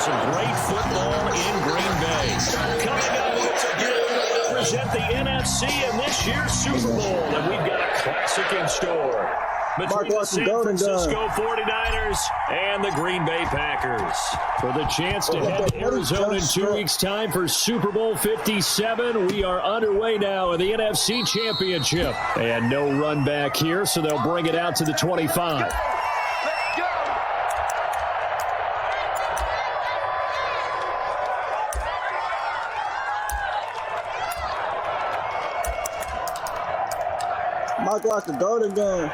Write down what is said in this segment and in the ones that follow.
some great football in Green Bay. Coming up once again, present the NFC in this year's Super Bowl, and we've got a classic in store between the San Francisco 49ers and the Green Bay Packers. For the chance to head to Arizona in 2 weeks' time for Super Bowl 57, we are underway now in the NFC Championship. And no run back here, so they'll bring it out to the 25. Mike watch the golden gun.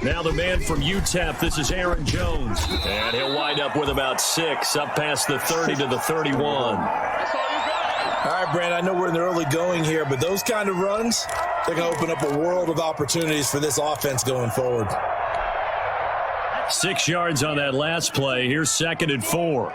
Now the man from UTEP, this is Aaron Jones. And he'll wind up with about 6, up past the 30 to the 31. All right, Brand, I know we're in the early going here, but those kind of runs, they're going to open up a world of opportunities for this offense going forward. 6 yards on that last play. Here's 2nd and 4.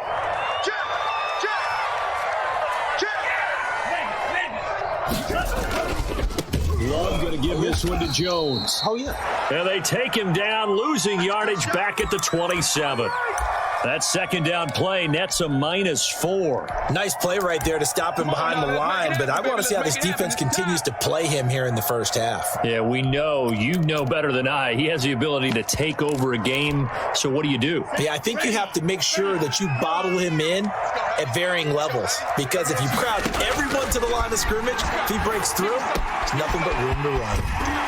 Love going to give this one to Jones. Oh, yeah. And they take him down, losing yardage back at the 27. That 2nd down play nets a -4. Nice play right there to stop him behind the line, but I want to see how this defense continues to play him here in the first half. Yeah, we know. You know better than I. He has the ability to take over a game. So what do you do? Yeah, I think you have to make sure that you bottle him in at varying levels, because if you crowd everyone to the line of scrimmage, if he breaks through, there's nothing but room to run.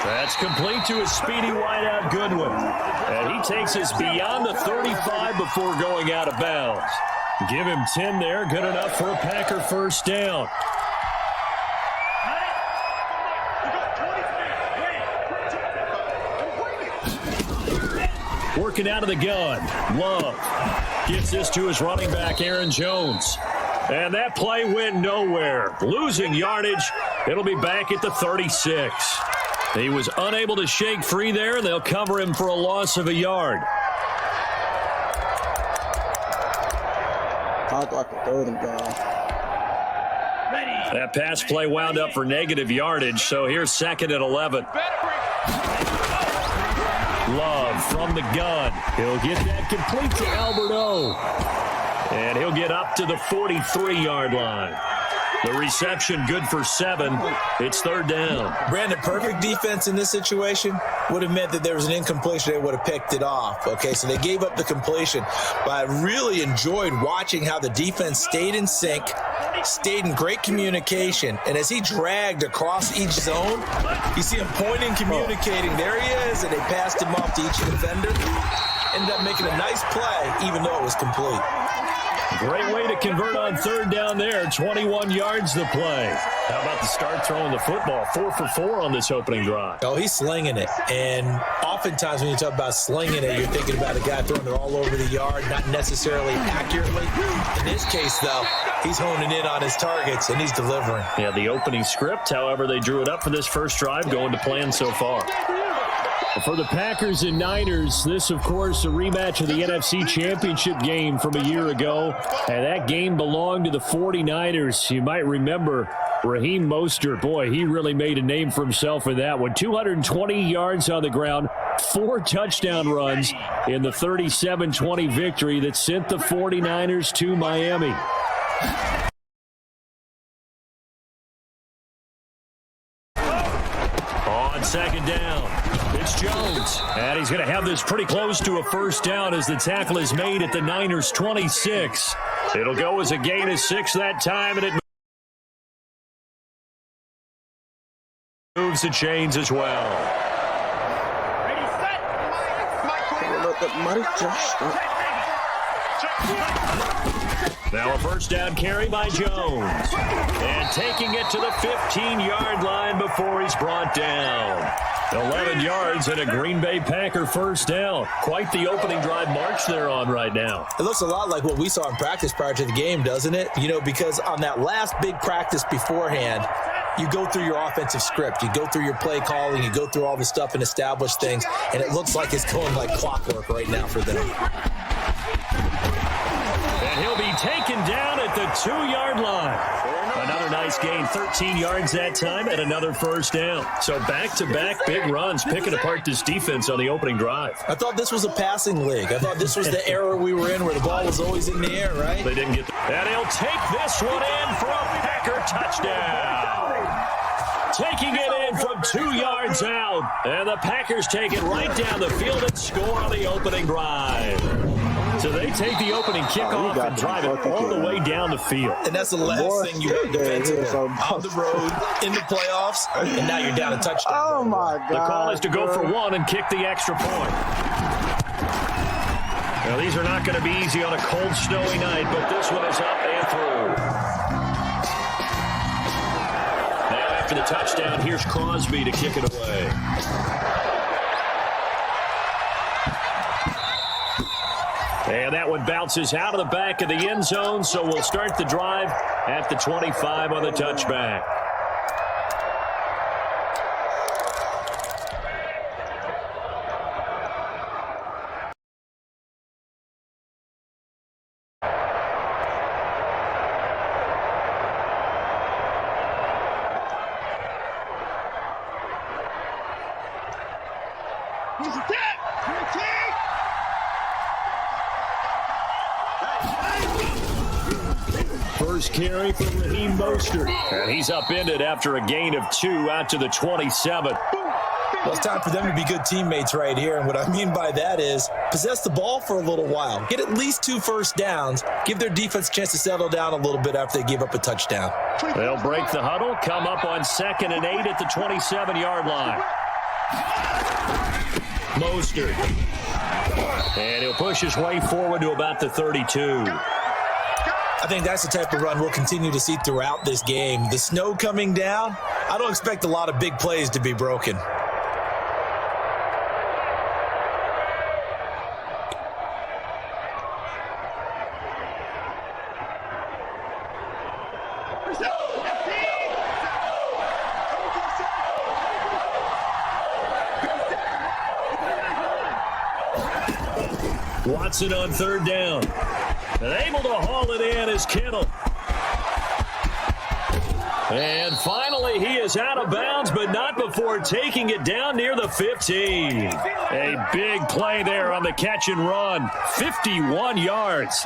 That's complete to a speedy wideout Goodwin. And he takes us beyond the 35 before going out of bounds. Give him 10 there. Good enough for a Packer first down. Working out of the gun. Love gets this to his running back, Aaron Jones. And that play went nowhere. Losing yardage. It'll be back at the 36. He was unable to shake free there, and they'll cover him for a loss of a yard. That pass play wound up for negative yardage, so here's 2nd and 11. Love from the gun. He'll get that complete to Albert O. And he'll get up to the 43-yard line. The reception good for 7. It's 3rd down. Brandon, perfect defense in this situation would have meant that there was an incompletion. They would have picked it off. Okay, so they gave up the completion. But I really enjoyed watching how the defense stayed in sync, stayed in great communication. And as he dragged across each zone, you see him pointing, communicating. There he is, and they passed him off to each defender. Ended up making a nice play, even though it was complete. Great way to convert on 3rd down there. 21 yards the play. How about the start throwing the football? 4 for 4 on this opening drive. Oh, he's slinging it. And oftentimes when you talk about slinging it, you're thinking about a guy throwing it all over the yard, not necessarily accurately. In this case, though, he's honing in on his targets, and he's delivering. Yeah, the opening script, however, they drew it up for this first drive, going to plan so far. For the Packers and Niners, this, of course, a rematch of the NFC Championship game from a year ago. And that game belonged to the 49ers. You might remember Raheem Mostert. Boy, he really made a name for himself in that one. 220 yards on the ground, 4 touchdown runs in the 37-20 victory that sent the 49ers to Miami. On 2nd down, it's Jones. And he's going to have this pretty close to a first down as the tackle is made at the Niners' 26. It'll go as a gain of 6 that time, and it moves the chains as well. Ready, set. Now a first down carry by Jones. And taking it to the 15-yard line before he's brought down. 11 yards and a Green Bay Packer first down. Quite the opening drive march they're on right now. It looks a lot like what we saw in practice prior to the game, doesn't it? You know, because on that last big practice beforehand, you go through your offensive script. You go through your play calling. You go through all the stuff and establish things. And it looks like it's going like clockwork right now for them. And he'll be taken down at the 2-yard line. Another nice gain, 13 yards that time, and another first down. So back-to-back big runs, picking apart this defense on the opening drive. I thought this was a passing league. I thought this was the era we were in where the ball was always in the air, right? They didn't get that. And he'll take this one in for a Packer touchdown. Taking it in from 2 yards out. And the Packers take it right down the field and score on the opening drive. So they take the opening kickoff and drive it all the way down the field. And that's the last thing you want defensively. On the road, in the playoffs, and now you're down a touchdown. Oh, my God. The call is to go for one and kick the extra point. Now, these are not going to be easy on a cold, snowy night, but this one is up and through. Now, after the touchdown, here's Crosby to kick it away. And that one bounces out of the back of the end zone, so we'll start the drive at the 25 on the touchback. First carry for Raheem Mostert. And he's upended after a gain of 2 out to the 27. Well, it's time for them to be good teammates right here. And what I mean by that is possess the ball for a little while. Get at least 2 first downs. Give their defense a chance to settle down a little bit after they give up a touchdown. They'll break the huddle, come up on 2nd and 8 at the 27-yard line. Mostert. And he'll push his way forward to about the 32. I think that's the type of run we'll continue to see throughout this game. The snow coming down, I don't expect a lot of big plays to be broken. Watson on 3rd down. And able to haul it in is Kittle. And finally, he is out of bounds, but not before taking it down near the 15. A big play there on the catch and run. 51 yards.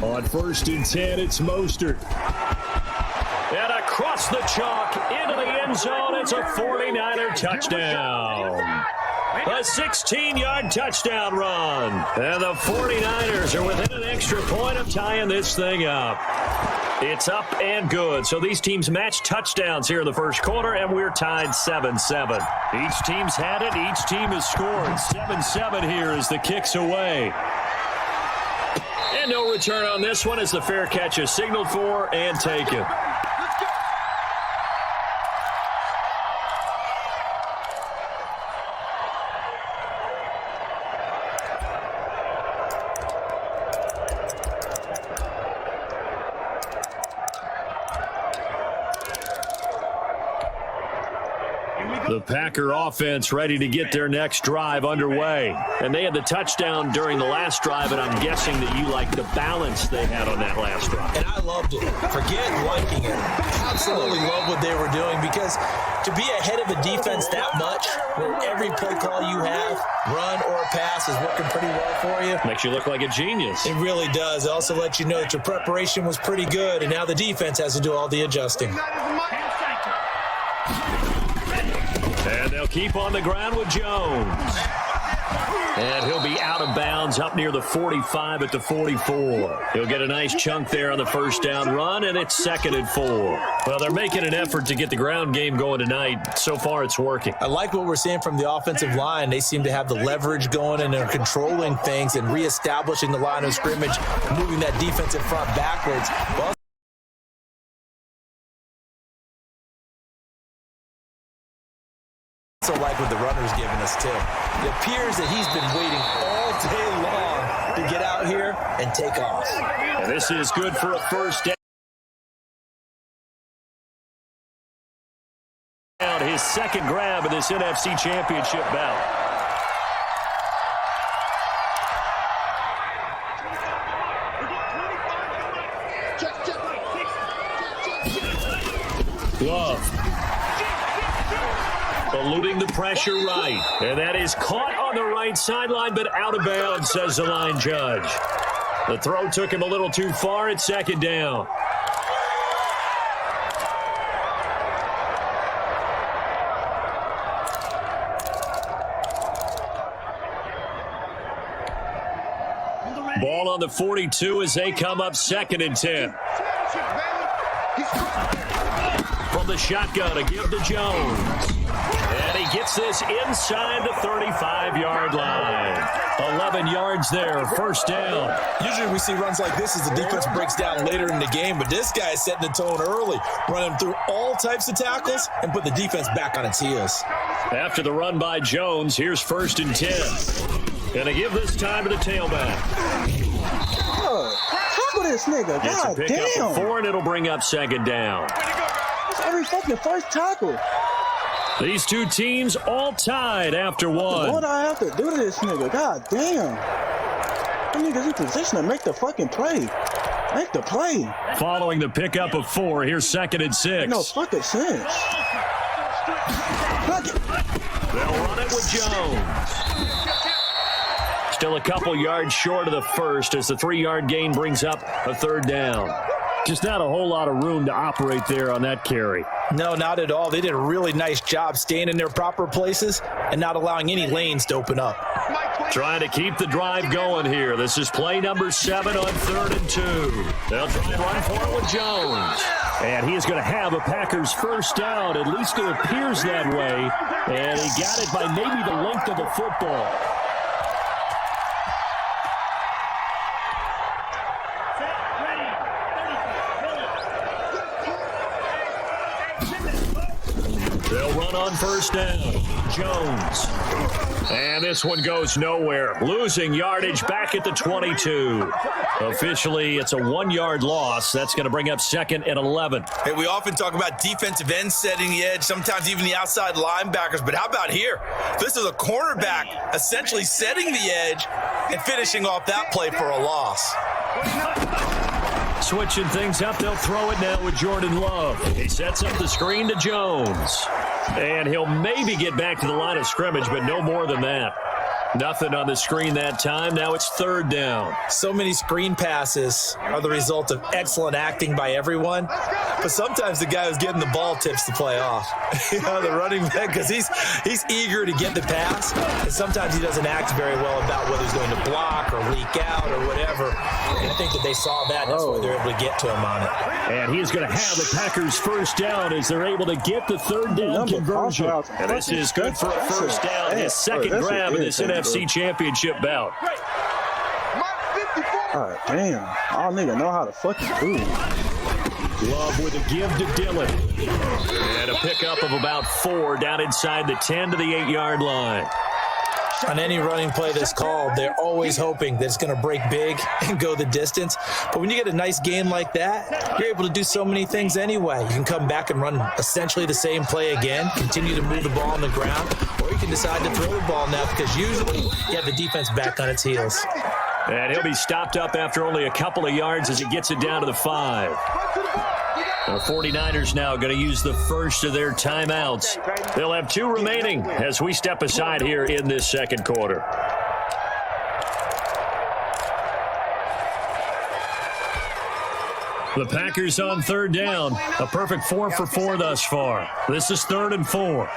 On 1st and 10, it's Mostert. And across the chalk into the end zone, it's a 49er touchdown. A 16-yard touchdown run. And the 49ers are within an extra point of tying this thing up. It's up and good. So these teams match touchdowns here in the first quarter, and we're tied 7-7. Each team's had it. Each team has scored. 7-7 here as the kick's away. And no return on this one as the fair catch is signaled for and taken. The Packer offense ready to get their next drive underway. And they had the touchdown during the last drive, and I'm guessing that you like the balance they had on that last drive. And I loved it. Forget liking it. Absolutely love what they were doing, because to be ahead of a defense that much, where every play call you have, run or pass, is working pretty well for you. Makes you look like a genius. It really does. It also lets you know that your preparation was pretty good, and now the defense has to do all the adjusting. And they'll keep on the ground with Jones. And he'll be out of bounds up near the 45 at the 44. He'll get a nice chunk there on the first down run, and it's 2nd and 4. Well, they're making an effort to get the ground game going tonight. So far, it's working. I like what we're seeing from the offensive line. They seem to have the leverage going, and they're controlling things and reestablishing the line of scrimmage, moving that defensive front backwards. Well, also like what the runner's giving us too. It appears that he's been waiting all day long to get out here and take off. And this is good for a first down. His his second grab of this NFC Championship bout. Love. Eluding the pressure right. And that is caught on the right sideline, but out of bounds, says the line judge. The throw took him a little too far at second down. Ball on the 42 as they come up 2nd and 10. From the shotgun, a give to Jones. And he gets this inside the 35-yard line. 11 yards there, first down. Usually we see runs like this as the defense breaks down later in the game, but this guy is setting the tone early, running through all types of tackles and put the defense back on its heels. After the run by Jones, here's 1st and 10. Gonna give this time to the tailback. Tackle this nigga. It's God a pick damn. up of 4, and it'll bring up 2nd down. That's every fucking first tackle. These two teams all tied after one. What do I have to do to this nigga? God damn. That nigga's in position to make the fucking play. Make the play. Following the pickup of 4, here's 2nd and 6. No fucking sense. They'll run it with Jones. Still a couple yards short of the first as the 3-yard gain brings up a 3rd down. Just not a whole lot of room to operate there on that carry. No, not at all. They did a really nice job staying in their proper places and not allowing any lanes to open up. Trying to keep the drive going here. This is play number 7 on 3rd and 2. They'll try and run for it with Jones. And he is going to have a Packers first down. At least it appears that way. And he got it by maybe the length of the football. They'll run on first down. Jones. And this one goes nowhere. Losing yardage back at the 22. Officially, it's a 1-yard loss. That's going to bring up 2nd and 11. Hey, we often talk about defensive ends setting the edge, sometimes even the outside linebackers. But how about here? This is a cornerback essentially setting the edge and finishing off that play for a loss. Switching things up, they'll throw it now with Jordan Love. He sets up the screen to Jones. And he'll maybe get back to the line of scrimmage, but no more than that. Nothing on the screen that time. Now it's 3rd down. So many screen passes are the result of excellent acting by everyone. But sometimes the guy who's getting the ball tips the play off. You know, the running back, because he's eager to get the pass. And sometimes he doesn't act very well about whether he's going to block or leak out or whatever. And I think that they saw that. That's why they're able to get to him on it. And he's going to have the Packers first down as they're able to get the 3rd down conversion. And this is good for a first down. His 2nd grab in this NFC Championship bout. God damn. I don't even know how to fucking do it. Love with a give to Dillon. And a pickup of about 4 down inside the 10 to the 8-yard line. On any running play that's called, they're always hoping that it's going to break big and go the distance. But when you get a nice gain like that, you're able to do so many things anyway. You can come back and run essentially the same play again, continue to move the ball on the ground, or you can decide to throw the ball now because usually you have the defense back on its heels. And he'll be stopped up after only a couple of yards as he gets it down to the 5. The 49ers now going to use the first of their timeouts. They'll have 2 remaining as we step aside here in this 2nd quarter. The Packers on 3rd down. A perfect 4 for 4 thus far. This is 3rd and 4.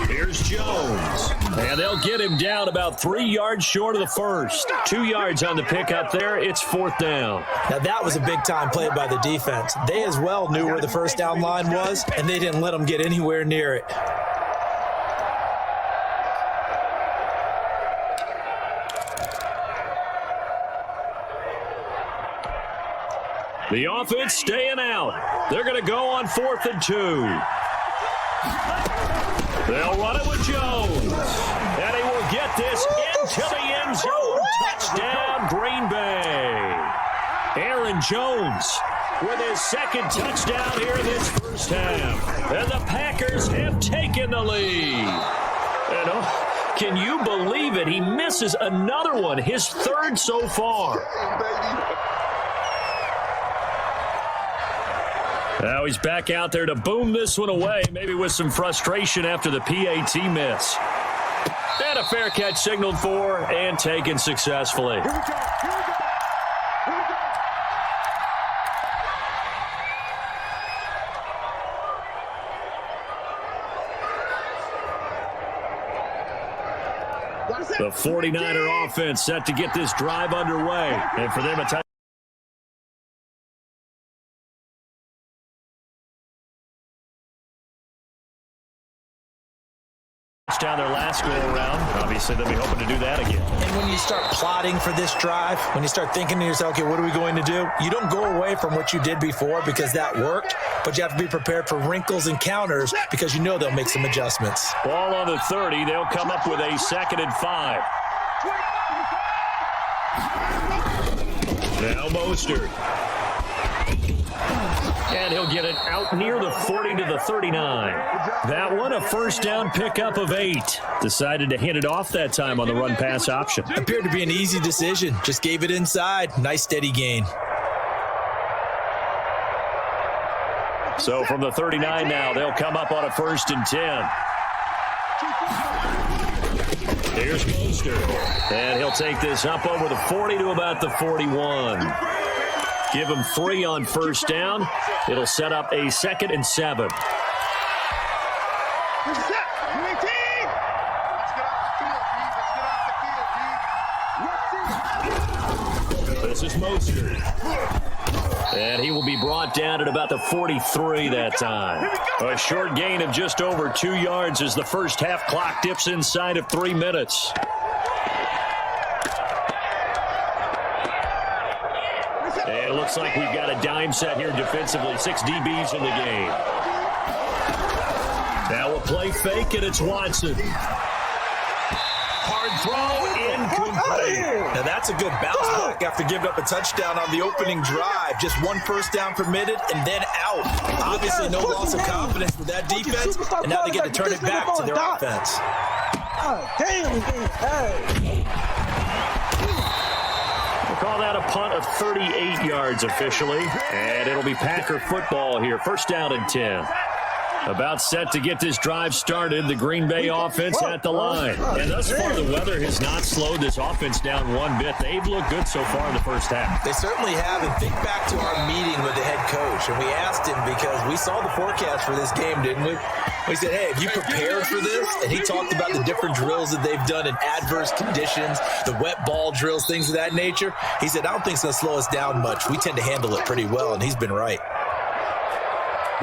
Here's Jones. And they'll get him down about 3 yards short of the first. 2 yards on the pickup there. It's 4th down. Now, that was a big-time play by the defense. They as well knew where the first down line was, and they didn't let them get anywhere near it. The offense staying out. They're going to go on 4th and 2. They'll run it with Jones. And he will get this into the end zone. Touchdown, Green Bay. Aaron Jones with his second touchdown here in this first half. And the Packers have taken the lead. And can you believe it? He misses another one, his third so far. Now he's back out there to boom this one away, maybe with some frustration after the PAT miss. And a fair catch signaled for and taken successfully. Here we go. The 49er offense set to get this drive underway. And for them, a touchdown their last go-around. Obviously, they'll be hoping to do that again. And when you start plotting for this drive, when you start thinking to yourself, okay, what are we going to do? You don't go away from what you did before because that worked, but you have to be prepared for wrinkles and counters because you know they'll make some adjustments. Ball on the 30. They'll come up with a 2nd and 5. Now Mostert. And he'll get it out near the 40 to the 39. That one, a first down pickup of 8. Decided to hit it off that time on the run-pass option. Appeared to be an easy decision. Just gave it inside. Nice steady gain. So from the 39 now, they'll come up on a 1st and 10. Here's Mostert. And he'll take this up over the 40 to about the 41. Give him 3 on first down. It'll set up a 2nd and 7. This is Mostert. And he will be brought down at about the 43 that time. A short gain of just over 2 yards as the first half clock dips inside of 3 minutes. And it looks like we've got a dime set here defensively. 6 DBs in the game. Now a play fake, and it's Watson. Hard throw, incomplete. Now that's a good bounce back after giving up a touchdown on the opening drive. Just 1 first down permitted and then out. Obviously no loss of confidence with that defense, and now they get to turn it back to their offense. We'll call that a punt of 38 yards officially, and it'll be Packer football here. First down and 10. About set to get this drive started, the Green Bay offense at the line. And thus far, the weather has not slowed this offense down one bit. They've looked good so far in the first half. They certainly have. And think back to our meeting with the head coach. And we asked him because we saw the forecast for this game, didn't we? We said, hey, have you prepared for this? And he talked about the different drills that they've done in adverse conditions, the wet ball drills, things of that nature. He said, I don't think it's going to slow us down much. We tend to handle it pretty well, and he's been right.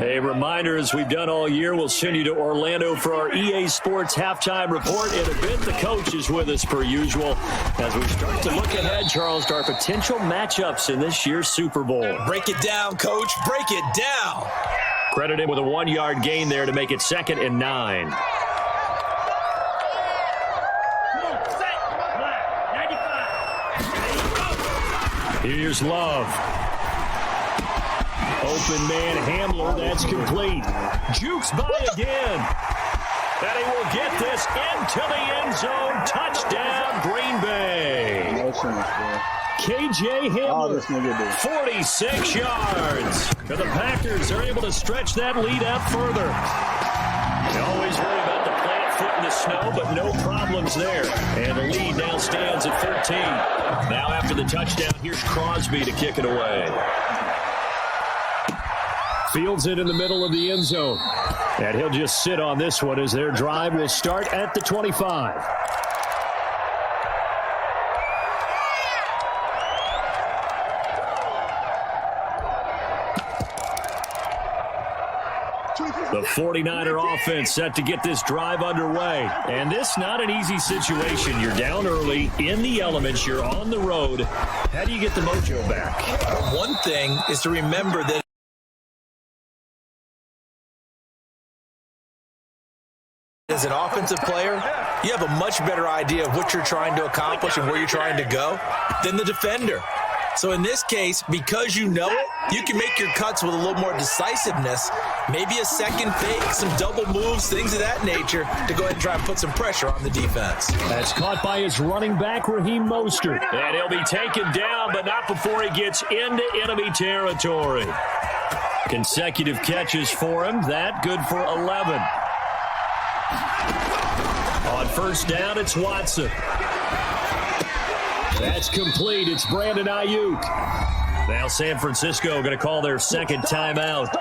A reminder, as we've done all year, we'll send you to Orlando for our EA Sports halftime report. In a bit, the coach is with us per usual as we start to look ahead, Charles, to our potential matchups in this year's Super Bowl. Break it down, Coach. Break it down. Credit him with a 1-yard gain there to make it 2nd and 9. Here's Love. Open man Hamler, that's complete. Jukes by again. And he will get this into the end zone. Touchdown, Green Bay. KJ Hamler, 46 yards. And the Packers are able to stretch that lead out further. They always worry about the plant foot in the snow, but no problems there. And the lead now stands at 13. Now after the touchdown, here's Crosby to kick it away. Fields it in the middle of the end zone. And he'll just sit on this one as their drive will start at the 25. The 49er offense set to get this drive underway. And this not an easy situation. You're down early, in the elements, you're on the road. How do you get the mojo back? One thing is to remember that as an offensive player, you have a much better idea of what you're trying to accomplish and where you're trying to go than the defender. So in this case, because you know it, you can make your cuts with a little more decisiveness. Maybe a second fake, some double moves, things of that nature to go ahead and try and put some pressure on the defense. That's caught by his running back, Raheem Mostert. And he'll be taken down, but not before he gets into enemy territory. Consecutive catches for him. That good for 11. On first down, it's Watson. That's complete. It's Brandon Ayuk. Now San Francisco going to call their second timeout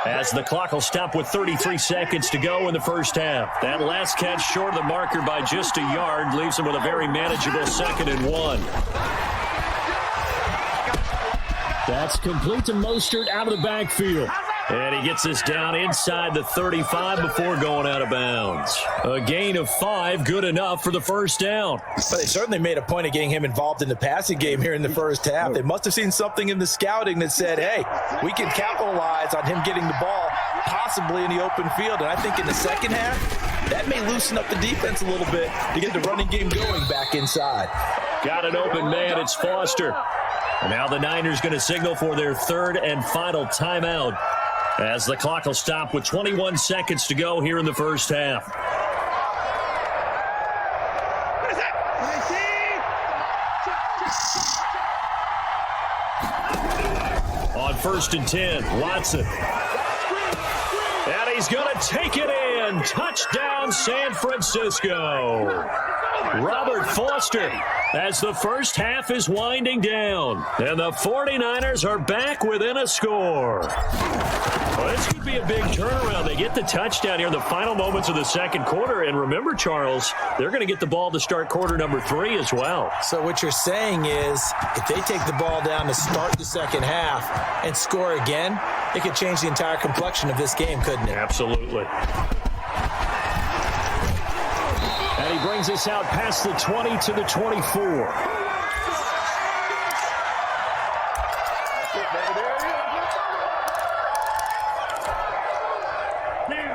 as the clock will stop with 33 seconds to go in the first half. That last catch short of the marker by just a yard leaves them with a very manageable 2nd and 1. That's complete to Mostert out of the backfield. And he gets this down inside the 35 before going out of bounds. A gain of 5, good enough for the first down. But they certainly made a point of getting him involved in the passing game here in the first half. They must have seen something in the scouting that said, hey, we can capitalize on him getting the ball possibly in the open field. And I think in the second half, that may loosen up the defense a little bit to get the running game going back inside. Got an open man, it's Foster. And now the Niners going to signal for their third and final timeout as the clock will stop with 21 seconds to go here in the first half. On 1st and 10, Watson. And he's going to take it in. Touchdown, San Francisco. Robert Foster as the first half is winding down. And the 49ers are back within a score. Well, this could be a big turnaround. They get the touchdown here in the final moments of the second quarter. And remember, Charles, they're going to get the ball to start quarter number 3 as well. So what you're saying is if they take the ball down to start the second half and score again, it could change the entire complexion of this game, couldn't it? Absolutely. And he brings us out past the 20 to the 24.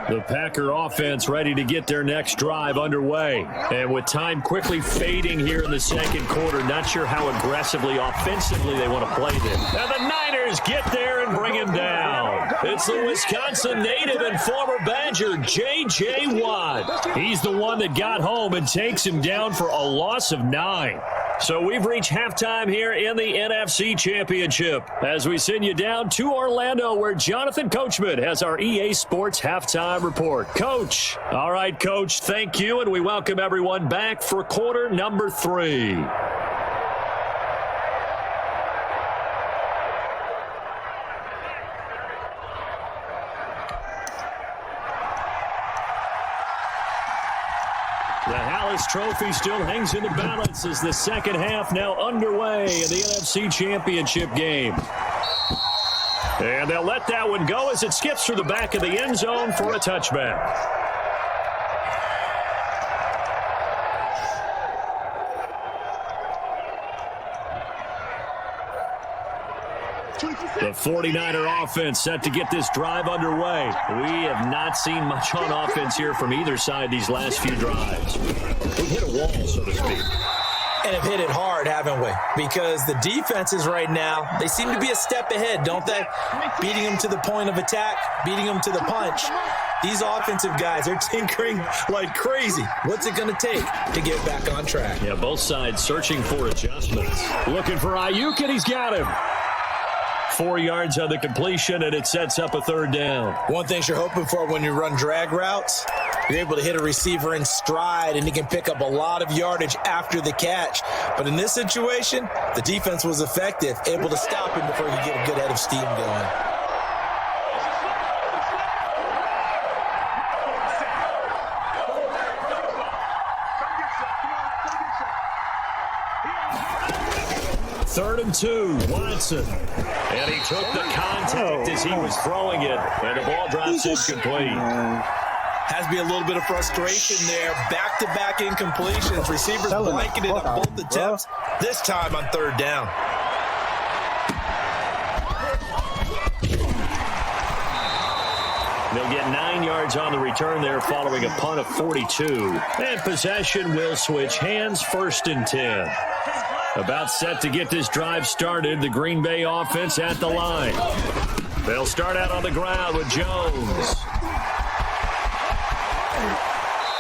The Packer offense ready to get their next drive underway. And with time quickly fading here in the second quarter, not sure how aggressively, offensively they want to play this. And the Niners get there and bring him down. It's the Wisconsin native and former Badger, J.J. Watt. He's the one that got home and takes him down for a loss of 9. So we've reached halftime here in the NFC Championship as we send you down to Orlando where Jonathan Coachman has our EA Sports Halftime Report. Coach. All right, Coach, thank you, and we welcome everyone back for quarter number 3. The Hallis Trophy still hangs in the balance as the second half now underway in the NFC Championship game. And they'll let that one go as it skips through the back of the end zone for a touchback. The 49er offense set to get this drive underway. We have not seen much on offense here from either side these last few drives. We've hit a wall, so to speak. And have hit it hard, haven't we? Because the defenses right now, they seem to be a step ahead, don't they? Beating them to the point of attack, beating them to the punch. These offensive guys, they're tinkering like crazy. What's it going to take to get back on track? Yeah, both sides searching for adjustments. Looking for Ayuk, and he's got him. 4 yards on the completion, and it sets up a third down. One thing you're hoping for when you run drag routes, you're able to hit a receiver in stride, and he can pick up a lot of yardage after the catch. But in this situation, the defense was effective, able to stop him before he could get a good head of steam going. Third and 2, Watson. And he took the contact as he was throwing it. And the ball drops incomplete. Has to be a little bit of frustration there. Back-to-back incompletions. Receivers blanketed on both attempts. This time on third down. They'll get 9 yards on the return there following a punt of 42. And possession will switch hands, 1st and 10. About set to get this drive started. The Green Bay offense at the line. They'll start out on the ground with Jones.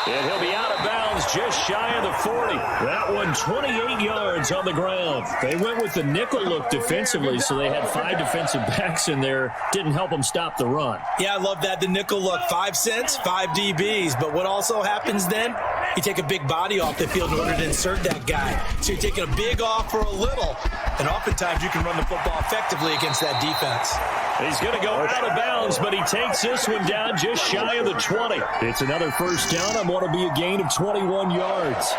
And he'll be out of bounds just shy of the 40. That one 28 yards on the ground. They went with the nickel look defensively, so they had 5 defensive backs in there. Didn't help them stop the run. Yeah, I love that, the nickel look. 5 cents, 5 DBs. But what also happens then, you take a big body off the field in order to insert that guy. So you're taking a big off for a little. And oftentimes you can run the football effectively against that defense. He's going to go out of bounds, but he takes this one down just shy of the 20. It's another first down on what will be a gain of 21 yards.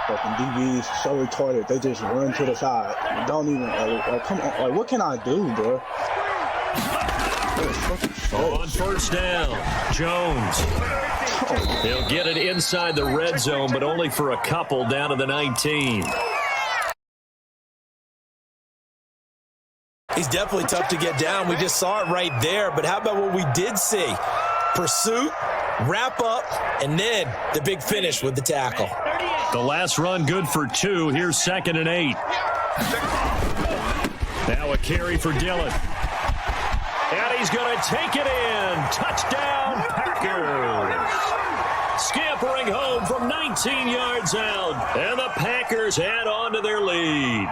Fucking DBs so retarded. They just run to the side. Don't even, come on. Like, what can I do, bro? On first down, Jones. He'll get it inside the red zone, but only for a couple down to the 19. He's definitely tough to get down. We just saw it right there. But how about what we did see? Pursuit, wrap up, and then the big finish with the tackle. The last run good for 2. Here's 2nd and 8. Now a carry for Dillon. And he's going to take it in. Touchdown, Packers. Scampering home from 19 yards out. And the Packers add on to their lead.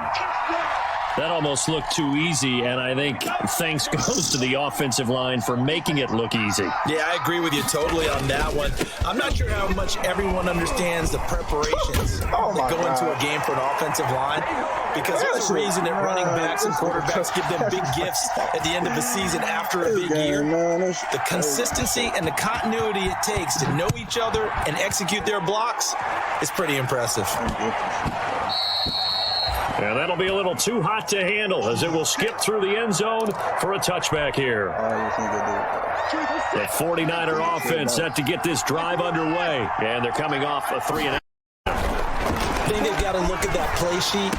That almost looked too easy, and I think thanks goes to the offensive line for making it look easy. Yeah, I agree with you totally on that one. I'm not sure how much everyone understands the preparations that go into a game for an offensive line, because there's a reason that running backs and quarterbacks give them big gifts at the end of the season after a big year. The consistency and the continuity it takes to know each other and execute their blocks is pretty impressive. And that'll be a little too hot to handle as it will skip through the end zone for a touchback here. The 49er offense set to get this drive underway. And they're coming off a 3-and-out. I think they've got to look at that play sheet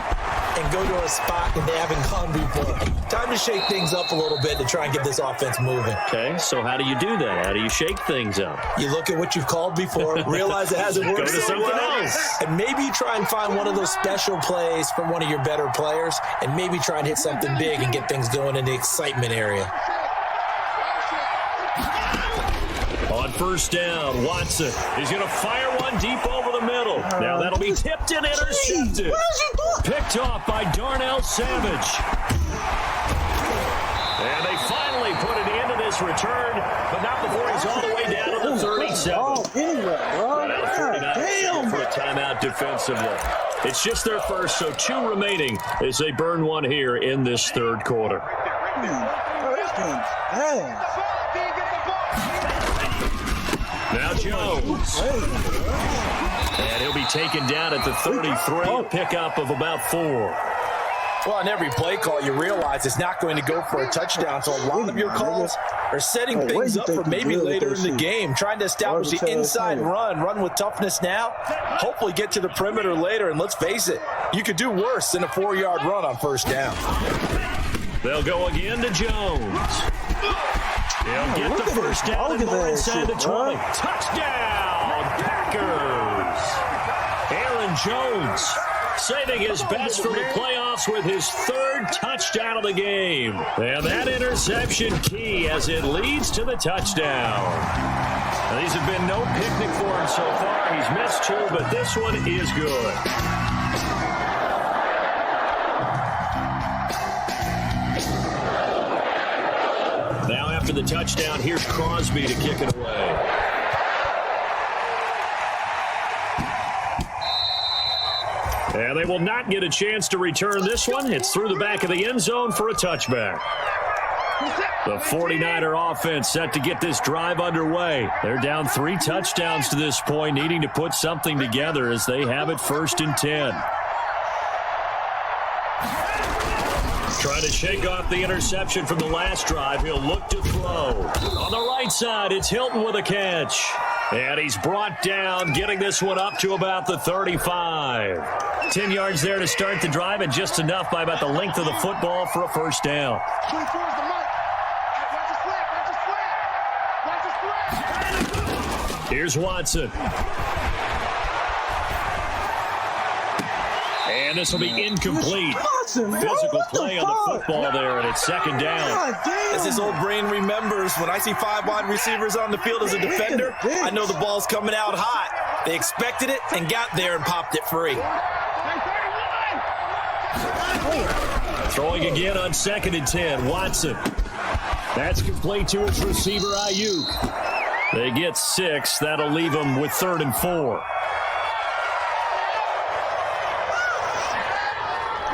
and go to a spot that they haven't gone before. Time to shake things up a little bit to try and get this offense moving. Okay, so how do you do that? How do you shake things up? You look at what you've called before, realize it hasn't worked Go to so something well, else. and maybe try and find one of those special plays from one of your better players, and maybe try and hit something big and get things going in the excitement area. On first down, Watson. He's going to fire one deep over the middle. Now that'll be tipped and intercepted. Picked off by Darnell Savage. And they finally put it into this return, but not before he's all the way down to the 37. Oh, anyway, bro. Damn. For a timeout defensively. It's just their first, so 2 remaining as they burn one here in this third quarter. Now Jones. And he'll be taken down at the 33, a pickup of about 4. Well, on every play call, you realize it's not going to go for a touchdown, so a lot of your calls are setting things up for maybe later in the game, trying to establish the inside run with toughness now, hopefully get to the perimeter later, and let's face it, you could do worse than a 4-yard run on first down. They'll go again to Jones. He'll get the first down and more inside the 20. Touchdown, Packers! Aaron Jones saving his best from the playoffs with his 3rd touchdown of the game. And that interception key as it leads to the touchdown. Now, these have been no picnic for him so far. He's missed 2, but this one is good. Now after the touchdown, here's Crosby to kick it away. And they will not get a chance to return this one. It's through the back of the end zone for a touchback. The 49er offense set to get this drive underway. They're down 3 touchdowns to this point, needing to put something together as they have it 1st and 10. Trying to shake off the interception from the last drive. He'll look to throw. On the right side, it's Hilton with a catch. And he's brought down, getting this one up to about the 35. 10 yards there to start the drive, and just enough by about the length of the football for a first down. Here's Watson. And this will be incomplete. Watson, Physical play on the football there, and it's second down. God damn. As his old brain remembers, when I see 5 wide receivers on the field as a defender, I know the ball's coming out hot. They expected it and got there and popped it free. Throwing again on 2nd and 10. Watson. That's complete to his receiver, Ayuk. They get 6. That'll leave them with 3rd and 4.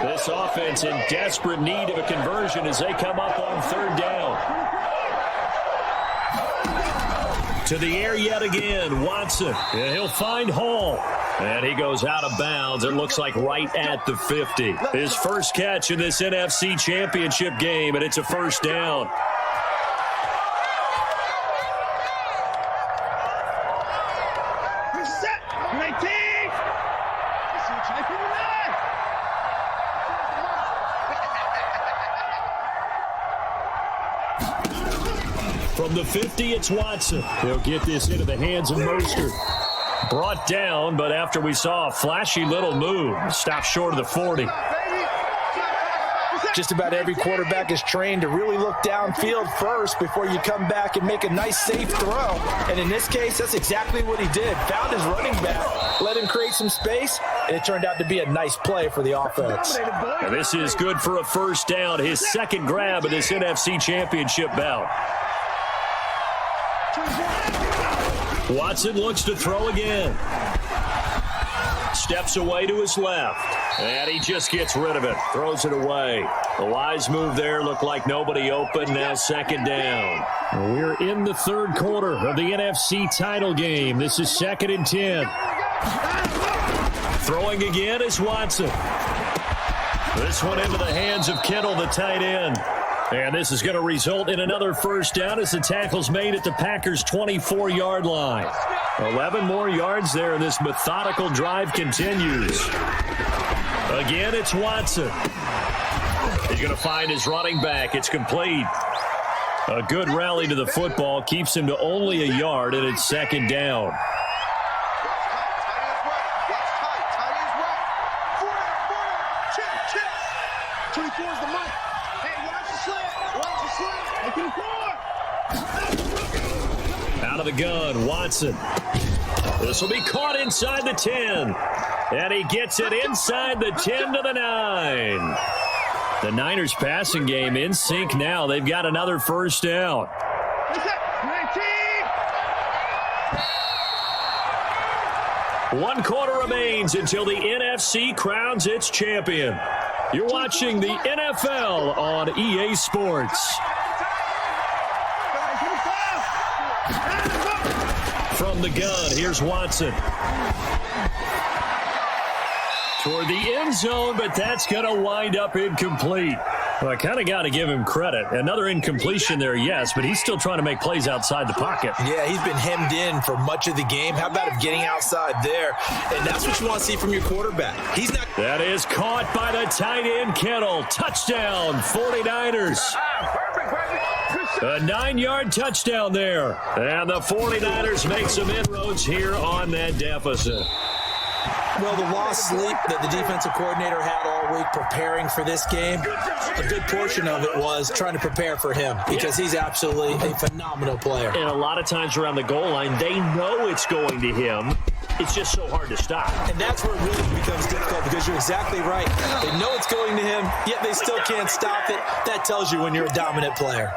This offense in desperate need of a conversion as they come up on 3rd down. To the air yet again, Watson. And he'll find Hall. And he goes out of bounds. It looks like right at the 50. His first catch in this NFC Championship game, and it's a 1st down. From the 50, it's Watson. He'll get this into the hands of Mostert. Brought down, but after we saw a flashy little move, stopped short of the 40. Just about every quarterback is trained to really look downfield first before you come back and make a nice, safe throw. And in this case, that's exactly what he did. Found his running back, let him create some space, and it turned out to be a nice play for the offense. And this is good for a 1st down, his 2nd grab of this NFC Championship bout. Watson looks to throw again. Steps away to his left. And he just gets rid of it. Throws it away. A wise move there. Looked like nobody open. Now 2nd down. We're in the 3rd quarter of the NFC title game. This is 2nd and 10. Throwing again is Watson. This one into the hands of Kittle, the tight end. And this is going to result in another 1st down as the tackle's made at the Packers' 24-yard line. 11 more yards there, and this methodical drive continues. Again, it's Watson. He's going to find his running back. It's complete. A good rally to the football keeps him to only a yard, and it's 2nd down. Out of the gun, Watson. This will be caught inside the 10. And he gets it inside the 10 to the 9. The Niners passing game in sync now. They've got another 1st down. One quarter remains until the NFC crowns its champion. You're watching the NFL on EA Sports. From the gun, here's Watson. Toward the end zone, but that's going to wind up incomplete. Well, I kind of got to give him credit. Another incompletion there, yes, but he's still trying to make plays outside the pocket. Yeah, he's been hemmed in for much of the game. How about him getting outside there? And that's what you want to see from your quarterback. He's not. That is caught by the tight end, Kittle. Touchdown, 49ers. A 9-yard touchdown there. And the 49ers make some inroads here on that deficit. Well, the lost sleep that the defensive coordinator had all week preparing for this game, a good portion of it was trying to prepare for him because he's absolutely a phenomenal player. And a lot of times around the goal line, they know it's going to him. It's just so hard to stop. And that's where it really becomes difficult because you're exactly right. They know it's going to him, yet they still can't stop it. That tells you when you're a dominant player.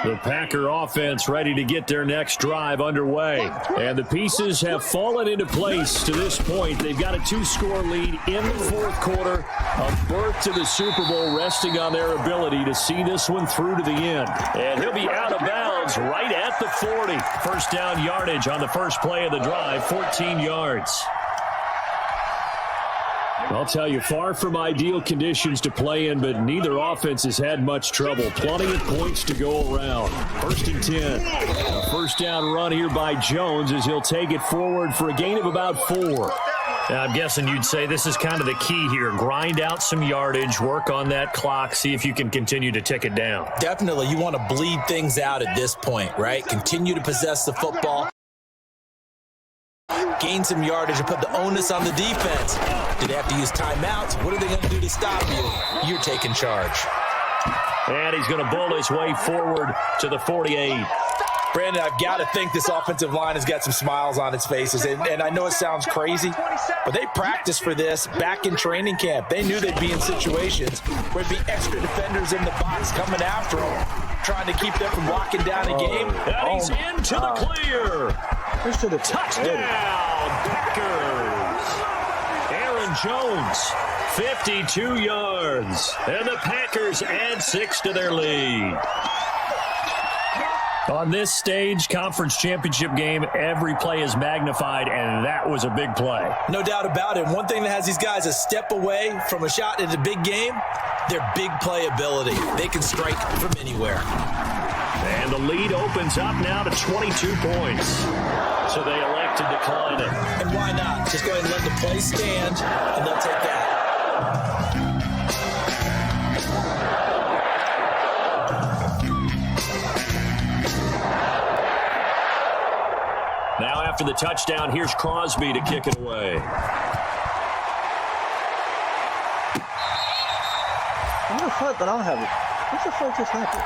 The Packer offense ready to get their next drive underway. And the pieces have fallen into place to this point. They've got a 2-score lead in the 4th quarter. A berth to the Super Bowl resting on their ability to see this one through to the end. And he'll be out of bounds right at the 40. 1st down yardage on the first play of the drive, 14 yards. I'll tell you, far from ideal conditions to play in, but neither offense has had much trouble. Plenty of points to go around. 1st and 10. A 1st down run here by Jones as he'll take it forward for a gain of about 4. I'm guessing you'd say this is kind of the key here. Grind out some yardage, work on that clock, see if you can continue to tick it down. Definitely. You want to bleed things out at this point, right? Continue to possess the football. gain some yardage and put the onus on the defense. Do they have to use timeouts? What are they going to do to stop you? You're taking charge. And he's going to bull his way forward to the 48. Brandon, I've got to think this offensive line has got some smiles on its faces. And I know it sounds crazy, but they practiced for this back in training camp. They knew they'd be in situations where there'd be extra defenders in the box coming after them, trying to keep them from locking down a game. And he's into the clear. Touchdown, Packers. Aaron Jones, 52 yards. And the Packers add 6 to their lead. On this stage, conference championship game, every play is magnified, and that was a big play. No doubt about it. One thing that has these guys a step away from a shot in a big game, their big playability. They can strike from anywhere. And the lead opens up now to 22 points. So they elect to decline it. And why not? Just go ahead and let the play stand, and they'll take that. Now after the touchdown, here's Crosby to kick it away. What the fuck did I have it? What the fuck just happened?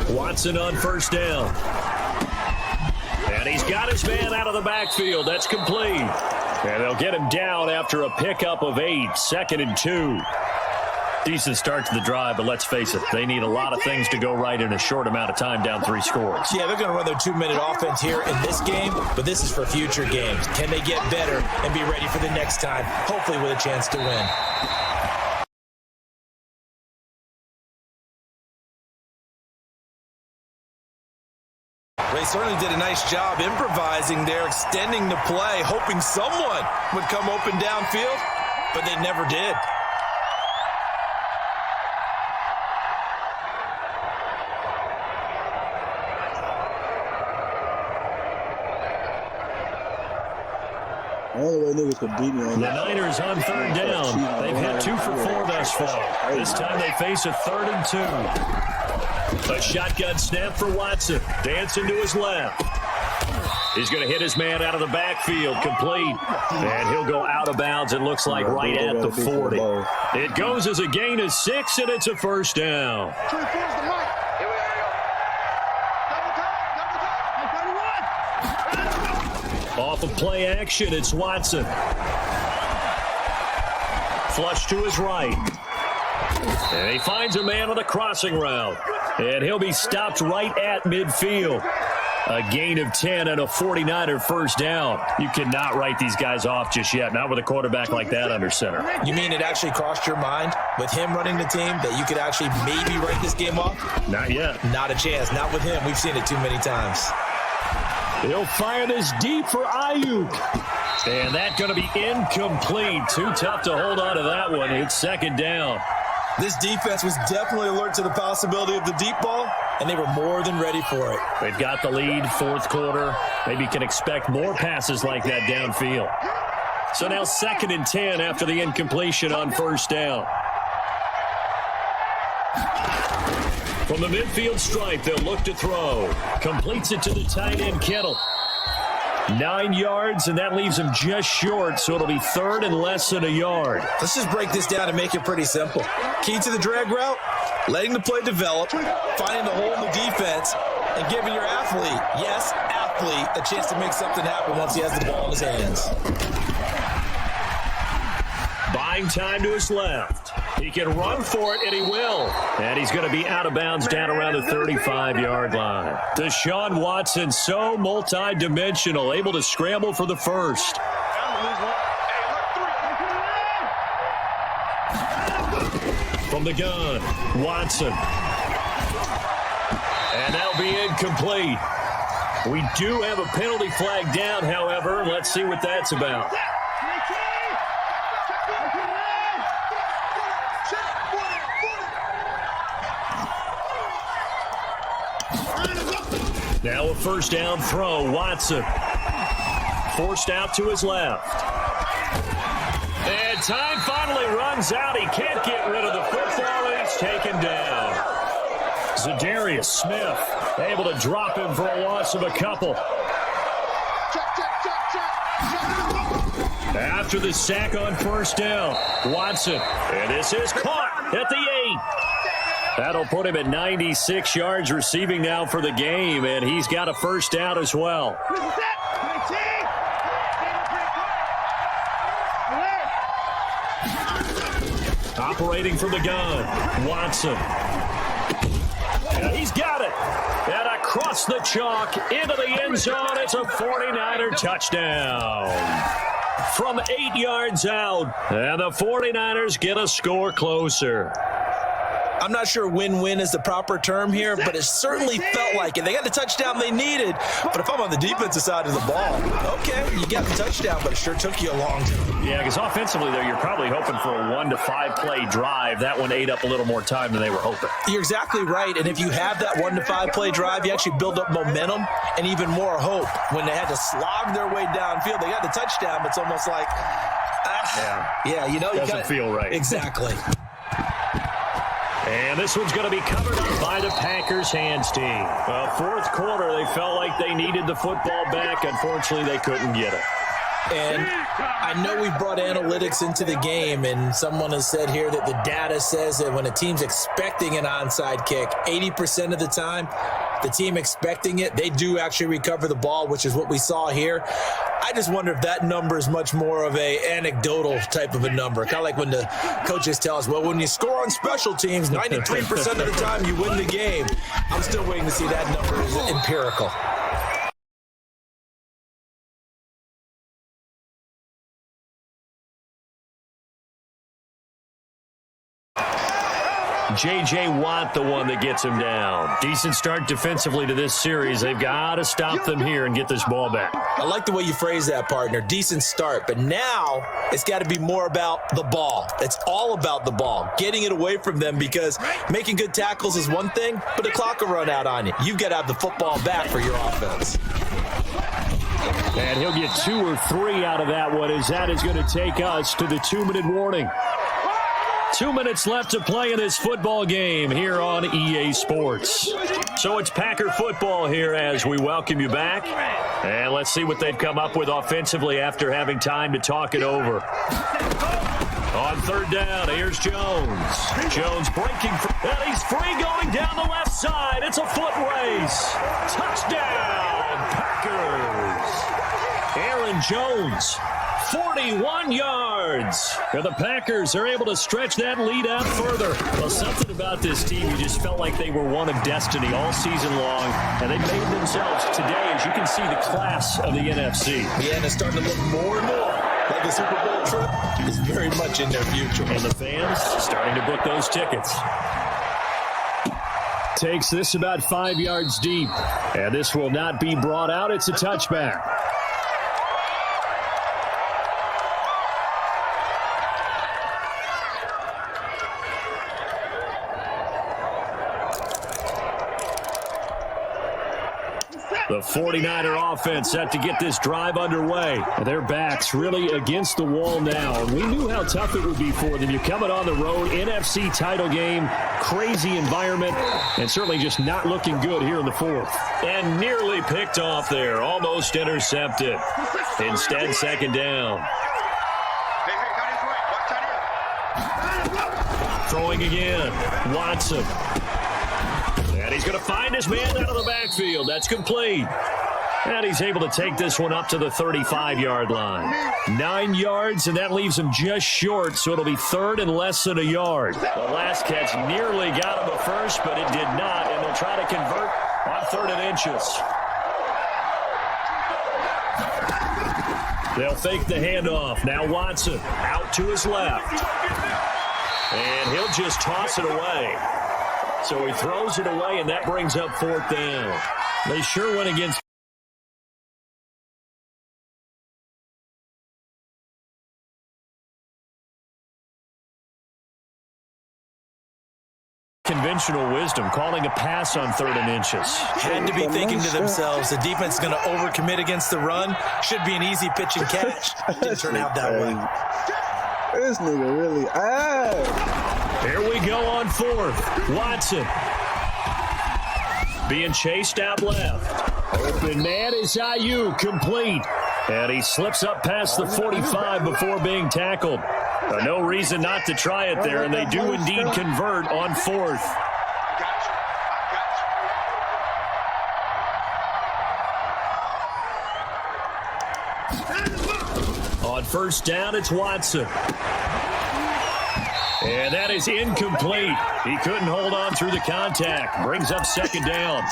Watson on first down. And he's got his man out of the backfield. That's complete. And they'll get him down after a pickup of 8, 2nd and 2. Decent start to the drive, but let's face it, they need a lot of things to go right in a short amount of time, down 3 scores. Yeah, they're going to run their 2-minute offense here in this game, but this is for future games. Can they get better and be ready for the next time, hopefully with a chance to win? They certainly did a nice job improvising there, extending the play, hoping someone would come open downfield, but they never did. The only way niggas could beat me on The that. Niners on third down. They've had 2 for 4 thus far. This time they face a 3rd and 2. A shotgun snap for Watson. Dancing to his left. He's going to hit his man out of the backfield. Complete. And he'll go out of bounds, it looks like, right at the 40. It goes as a gain of 6, and it's a first down. Off of play action, it's Watson. Flush to his right. And he finds a man on the crossing route. And he'll be stopped right at midfield. A gain of 10 and a 49er first down. You cannot write these guys off just yet, not with a quarterback like that under center. You mean it actually crossed your mind with him running the team that you could actually maybe write this game off? Not yet. Not a chance. Not with him. We've seen it too many times. He'll fire this deep for Ayuk. And that's going to be incomplete. Too tough to hold on to that one. It's 2nd down. This defense was definitely alert to the possibility of the deep ball, and they were more than ready for it. They've got the lead, 4th quarter. Maybe can expect more passes like that downfield. So now 2nd and 10 after the incompletion on first down. From the midfield stripe, they'll look to throw. Completes it to the tight end, Kittle. 9 yards, and that leaves him just short, so it'll be 3rd and less than a yard. Let's just break this down and make it pretty simple. Key to the drag route, letting the play develop, finding the hole in the defense, and giving your athlete, yes, athlete, a chance to make something happen once he has the ball in his hands. Buying time to his left. He can run for it, and he will. And he's going to be out of bounds down around the 35-yard line. Deshaun Watson, so multi-dimensional, able to scramble for the first. From the gun, Watson. And that'll be incomplete. We do have a penalty flag down, however. Let's see what that's about. Now a first down throw, Watson. Forced out to his left. And And time finally runs out. He can't get rid of the football, and he's taken down. Zadarius Smith able to drop him for a loss of a couple. After the sack on first down, Watson. And this is caught at the 8. That'll put him at 96 yards receiving now for the game, and he's got a first down as well. Operating from the gun, Watson. And he's got it. And across the chalk into the end zone. It's a 49er touchdown. From 8 yards out. And the 49ers get a score closer. I'm not sure win-win is the proper term here, but it certainly felt like it. They got the touchdown they needed, but if I'm on the defensive side of the ball, okay, you got the touchdown, but it sure took you a long time. Yeah, because offensively, though, you're probably hoping for a 1 to 5 play drive. That one ate up a little more time than they were hoping. You're exactly right, and if you have that 1 to 5 play drive, you actually build up momentum and even more hope. When they had to slog their way downfield, they got the touchdown, but it's almost like, you know, doesn't feel right. Exactly. And this one's going to be covered up by the Packers hands team. Fourth quarter, they felt like they needed the football back. Unfortunately, they couldn't get it. And I know we brought analytics into the game, and someone has said here that the data says that when a team's expecting an onside kick, 80% of the time, the team expecting it, they do actually recover the ball, which is what we saw here. I just wonder if that number is much more of a anecdotal type of a number. Kind of like when the coaches tell us, well, when you score on special teams, 93% of the time you win the game. I'm still waiting to see that number is empirical. J.J. Watt, the one that gets him down. Decent start defensively to this series. They've got to stop them here and get this ball back. I like the way you phrase that, partner. Decent start. But now it's got to be more about the ball. It's all about the ball. Getting it away from them, because making good tackles is one thing, but the clock will run out on you. You've got to have the football back for your offense. And he'll get 2 or 3 out of that one, as that is going to take us to the 2-minute warning. 2 minutes left to play in this football game here on EA Sports. So it's Packer football here as we welcome you back. And let's see what they've come up with offensively after having time to talk it over. On third down, here's Jones. Jones breaking free. And he's free going down the left side. It's a foot race. Touchdown, Packers. Aaron Jones. 41 yards. And the Packers are able to stretch that lead out further. Well, something about this team, you just felt like they were one of destiny all season long, and they made themselves today, as you can see, the class of the NFC. Yeah, and it's starting to look more and more like the Super Bowl trip is very much in their future. And the fans starting to book those tickets. Takes this about 5 yards deep, and this will not be brought out. It's a touchback. The 49er offense set to get this drive underway. Their backs really against the wall now. And we knew how tough it would be for them. You're coming on the road, NFC title game, crazy environment, and certainly just not looking good here in the fourth. And nearly picked off there, almost intercepted. Instead, second down. Throwing again, Watson. And he's going to find his man out of the backfield. That's complete. And he's able to take this one up to the 35-yard line. 9 yards, and that leaves him just short, so it'll be third and less than a yard. The last catch nearly got him a first, but it did not, and they'll try to convert on 3rd and inches. They'll fake the handoff. Now Watson out to his left. And he'll just toss it away. So he throws it away, and that brings up 4th down. They sure went against conventional wisdom, calling a pass on 3rd and inches. Had to be thinking to themselves, the defense is going to overcommit against the run. Should be an easy pitch and catch. Didn't turn out that way. This nigga really ass. Here we go on fourth. Watson being chased out left. Open man is Ayuk, complete. And he slips up past the 45 before being tackled. No reason not to try it there, and they do indeed convert on fourth. On first down, it's Watson. And that is incomplete. He couldn't hold on through the contact. Brings up second down.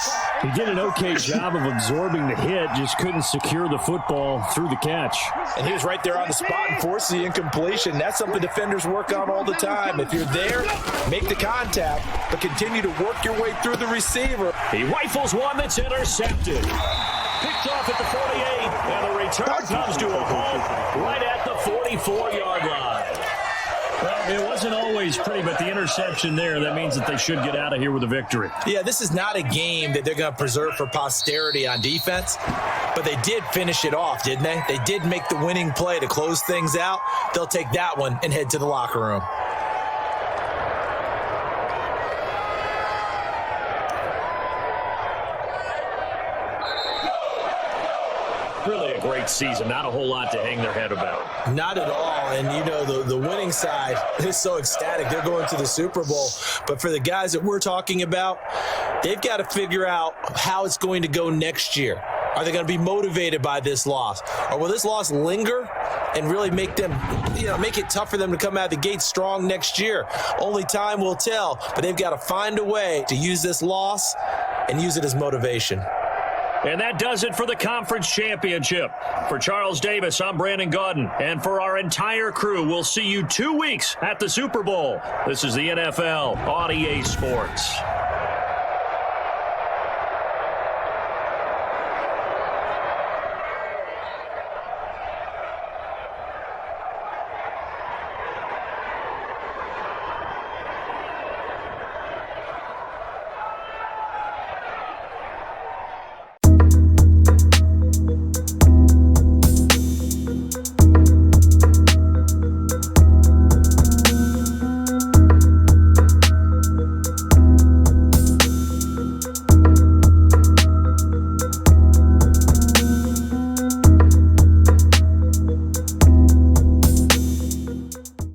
He did an okay job of absorbing the hit, just couldn't secure the football through the catch. And he was right there on the spot and forced the incompletion. That's something defenders work on all the time. If you're there, make the contact, but continue to work your way through the receiver. He rifles one that's intercepted. Picked off at the 48, and the return comes to a halt right at the 44-yard line. Well, it wasn't always pretty, but the interception there, that means that they should get out of here with a victory. Yeah, this is not a game that they're going to preserve for posterity on defense, but they did finish it off, didn't they? They did make the winning play to close things out. They'll take that one and head to the locker room. Really a great season. Not a whole lot to hang their head about. Not at all. And, you know, the winning side is so ecstatic. They're going to the Super Bowl. But for the guys that we're talking about, they've got to figure out how it's going to go next year. Are they going to be motivated by this loss? Or will this loss linger and really make them, make it tough for them to come out of the gate strong next year? Only time will tell. But they've got to find a way to use this loss and use it as motivation. And that does it for the conference championship. For Charles Davis, I'm Brandon Gaudin. And for our entire crew, we'll see you 2 weeks at the Super Bowl. This is the NFL on EA Sports.